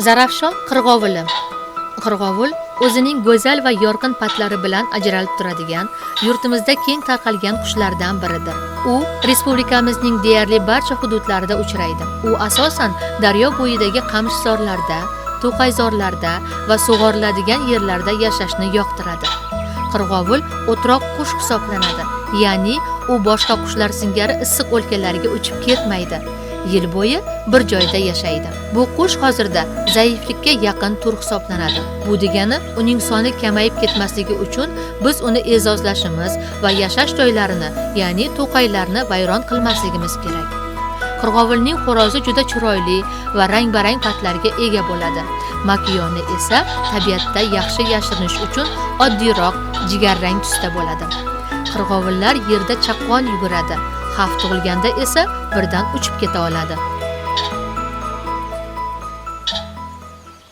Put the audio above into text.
Zarafshon qirg'ovuli. Qirg'ovul o'zining go'zal va yorqin patlari bilan ajralib turadigan, yurtimizda keng tarqalgan qushlardan biridir. U respublikamizning deyarli barcha hududlarida uchraydi. U asosan daryo bo'yidagi qamishzorlarda, to'qayzorlarda va sug'oriladigan yerlarda yashashni yoqtiradi. Qirg'ovul o'troq qush hisoblanadi, ya'ni u boshqa qushlar singari issiq o'lkalarga uchib ketmaydi. Yil bo'yi bir joyda yashaydi. Bu qush hozirda zaiflikka yaqin tur hisoblanadi. Bu degani uning soni kamayib ketmasligi uchun biz uni e'zozlashimiz va yashash joylarini, ya'ni to'qaylarni vayron qilmasligimiz kerak. Qirg'ovulning xo'rozi juda chiroyli va rang-barang patlarga ega bo'ladi. Makiyoni esa tabiatda yaxshi yashirinish uchun oddiyroq jigarrang tusda bo'ladi. Qirg'ovullar yerda chaqqon yuguradi. Xavf tug'ilganda esa birdan uchib keta oladi.